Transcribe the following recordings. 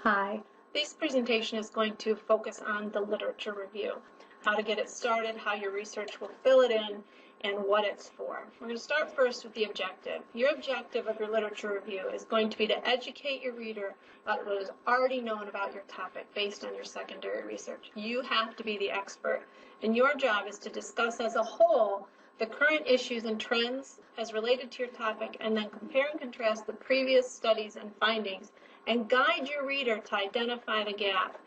Hi, this presentation is going to focus on the literature review, how to get it started, how your research will fill it in, and what it's for. We're going to start first with the objective. Your objective of your literature review is going to be to educate your reader about what is already known about your topic based on your secondary research. You have to be the expert, and your job is to discuss as a whole the current issues and trends as related to your topic, and then compare and contrast the previous studies and findings and guide your reader to identify the gap.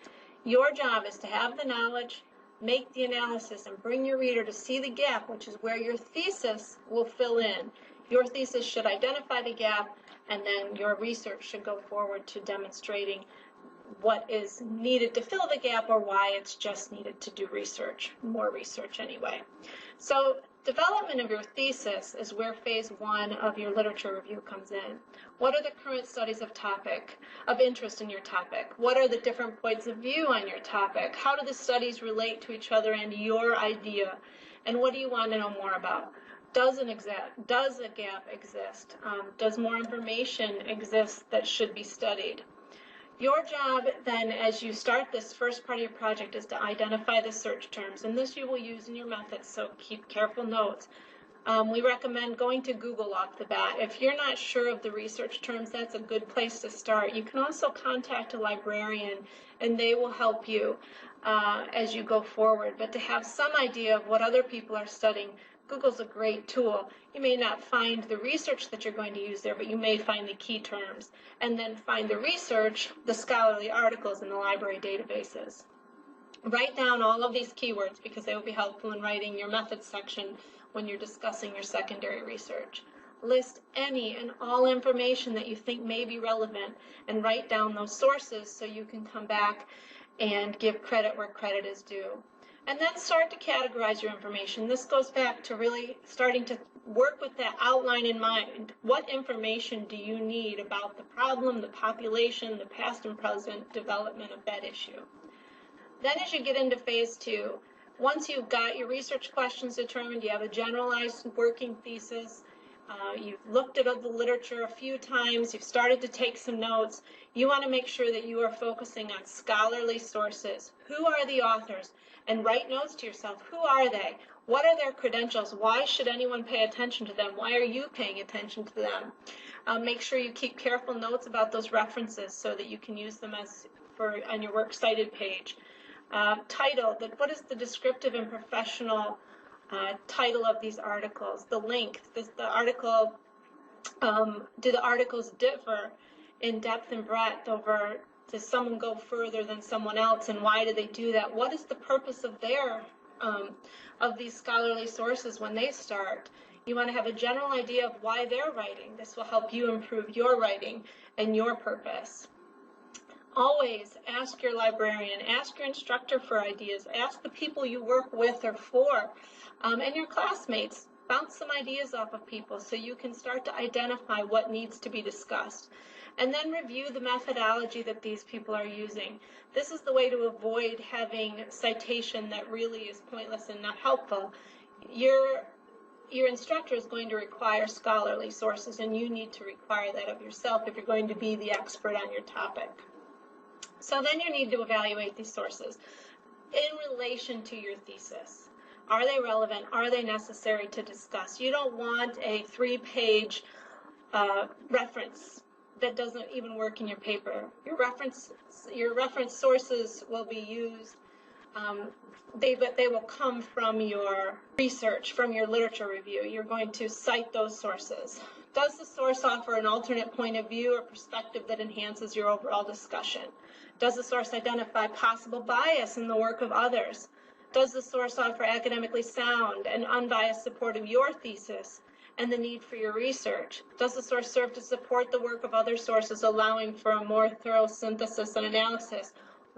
Your job is to have the knowledge, make the analysis, and bring your reader to see the gap, which is where your thesis will fill in. Your thesis should identify the gap, and then your research should go forward to demonstrating what is needed to fill the gap or why it's just needed to do research, more research anyway. So development of your thesis is where phase one of your literature review comes in. What are the current studies of interest in your topic? What are the different points of view on your topic? How do the studies relate to each other and your idea? And what do you want to know more about? Does a gap exist? Does more information exist that should be studied? Your job then, as you start this first part of your project, is to identify the search terms, and this you will use in your methods, so keep careful notes. We recommend going to Google off the bat. If you're not sure of the research terms, that's a good place to start. You can also contact a librarian, and they will help you as you go forward. But to have some idea of what other people are studying, Google's a great tool. You may not find the research that you're going to use there, but you may find the key terms, and then find the research, the scholarly articles in the library databases. Write down all of these keywords because they will be helpful in writing your methods section when you're discussing your secondary research. List any and all information that you think may be relevant and write down those sources so you can come back and give credit where credit is due. And then start to categorize your information. This goes back to really starting to work with that outline in mind. What information do you need about the problem, the population, the past and present development of that issue? Then as you get into phase two, once you've got your research questions determined, you have a generalized working thesis, you've looked at the literature a few times, you've started to take some notes, you want to make sure that you are focusing on scholarly sources. Who are the authors? And write notes to yourself. Who are they? What are their credentials? Why should anyone pay attention to them? Why are you paying attention to them? Make sure you keep careful notes about those references so that you can use them on your works cited page. Title, what is the descriptive and professional title of these articles? The length, do the articles differ in depth and breadth over, does someone go further than someone else, and why do they do that? What is the purpose of of these scholarly sources when they start? You want to have a general idea of why they're writing. This will help you improve your writing and your purpose. Always ask your librarian, ask your instructor for ideas, ask the people you work with or for, and your classmates. Bounce some ideas off of people so you can start to identify what needs to be discussed. And then review the methodology that these people are using. This is the way to avoid having citation that really is pointless and not helpful. Your instructor is going to require scholarly sources, and you need to require that of yourself if you're going to be the expert on your topic. So then you need to evaluate these sources in relation to your thesis. Are they relevant? Are they necessary to discuss? You don't want a 3-page reference that doesn't even work in your paper. Your reference sources will be used. They will come from your research, from your literature review. You're going to cite those sources. Does the source offer an alternate point of view or perspective that enhances your overall discussion? Does the source identify possible bias in the work of others? Does the source offer academically sound and unbiased support of your thesis and the need for your research? Does the source serve to support the work of other sources, allowing for a more thorough synthesis and analysis?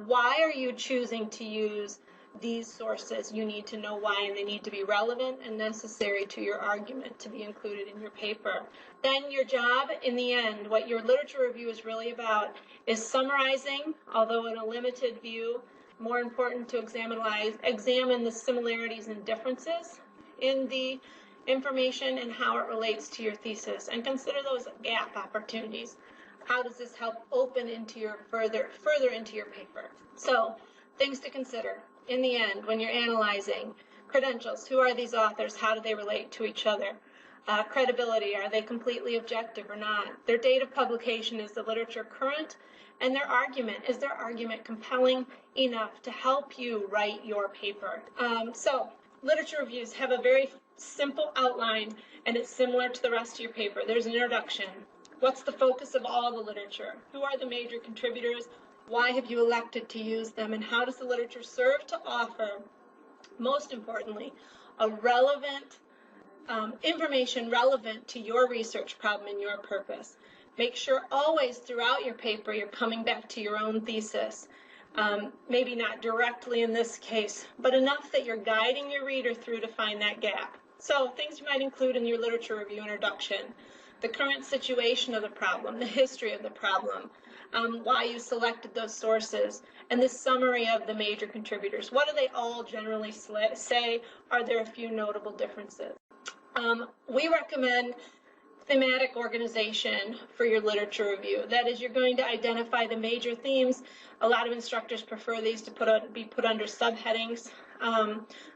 Why are you choosing to use these sources? You need to know why, and they need to be relevant and necessary to your argument to be included in your paper. Then your job, in the end, what your literature review is really about, is summarizing, although in a limited view. More important to examine the similarities and differences in the information and how it relates to your thesis, and consider those gap opportunities. How does this help open into your further into your paper? So things to consider in the end when you're analyzing: credentials, who are these authors, how do they relate to each other? Credibility, are they completely objective or not? Their date of publication, is the literature current? And their argument, is their argument compelling enough to help you write your paper? So literature reviews have a very simple outline, and it's similar to the rest of your paper. There's an introduction. What's the focus of all the literature? Who are the major contributors? Why have you elected to use them? And how does the literature serve to offer, most importantly, a relevant information relevant to your research problem and your purpose? Make sure always throughout your paper you're coming back to your own thesis. Maybe not directly in this case, but enough that you're guiding your reader through to find that gap. So things you might include in your literature review introduction: the current situation of the problem, the history of the problem, why you selected those sources, and the summary of the major contributors. What do they all generally say? Are there a few notable differences? We recommend thematic organization for your literature review. That is, you're going to identify the major themes. A lot of instructors prefer these to be put under subheadings.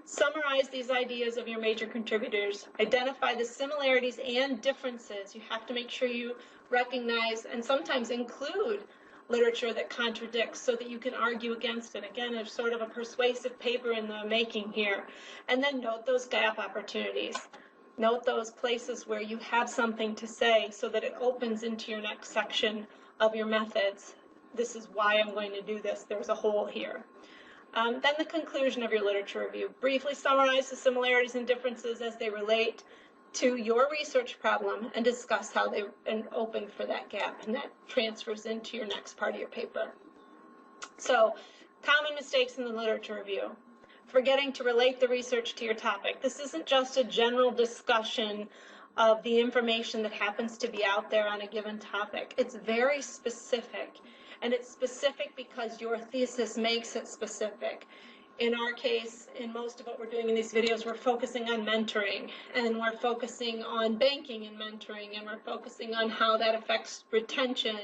Summarize these ideas of your major contributors. Identify the similarities and differences. You have to make sure you recognize and sometimes include literature that contradicts so that you can argue against it. Again, there's sort of a persuasive paper in the making here. And then note those gap opportunities. Note those places where you have something to say so that it opens into your next section of your methods. This is why I'm going to do this. There's a hole here. Then the conclusion of your literature review. Briefly summarize the similarities and differences as they relate to your research problem and discuss how they open for that gap, and that transfers into your next part of your paper. So, common mistakes in the literature review. Forgetting to relate the research to your topic. This isn't just a general discussion of the information that happens to be out there on a given topic. It's very specific, and it's specific because your thesis makes it specific. In our case, in most of what we're doing in these videos, we're focusing on mentoring, and we're focusing on banking and mentoring, and we're focusing on how that affects retention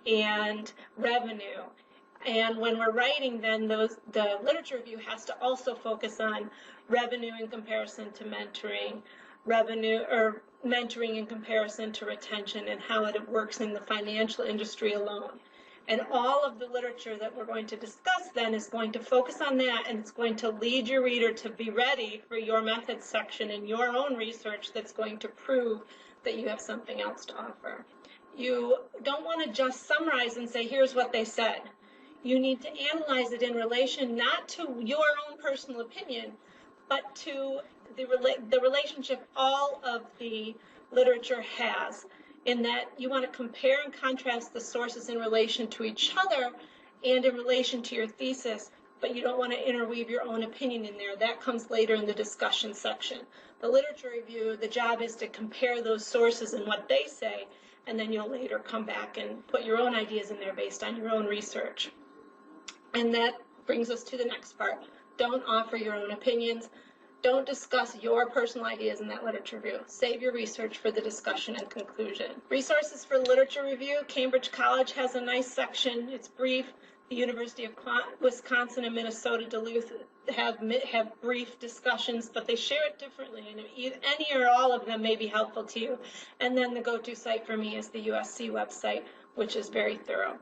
and revenue. And when we're writing, then the literature review has to also focus on revenue in comparison to mentoring, mentoring in comparison to retention, and how it works in the financial industry alone. And all of the literature that we're going to discuss then is going to focus on that, and it's going to lead your reader to be ready for your methods section and your own research that's going to prove that you have something else to offer. You don't want to just summarize and say, here's what they said. You need to analyze it in relation not to your own personal opinion, but to the relationship all of the literature has, in that you want to compare and contrast the sources in relation to each other and in relation to your thesis, but you don't want to interweave your own opinion in there. That comes later in the discussion section. The literature review, the job is to compare those sources and what they say, and then you'll later come back and put your own ideas in there based on your own research. And that brings us to the next part. Don't offer your own opinions. Don't discuss your personal ideas in that literature review. Save your research for the discussion and conclusion. Resources for literature review. Cambridge College has a nice section. It's brief. The University of Wisconsin and Minnesota Duluth have brief discussions, but they share it differently, and any or all of them may be helpful to you. And then the go-to site for me is the USC website, which is very thorough.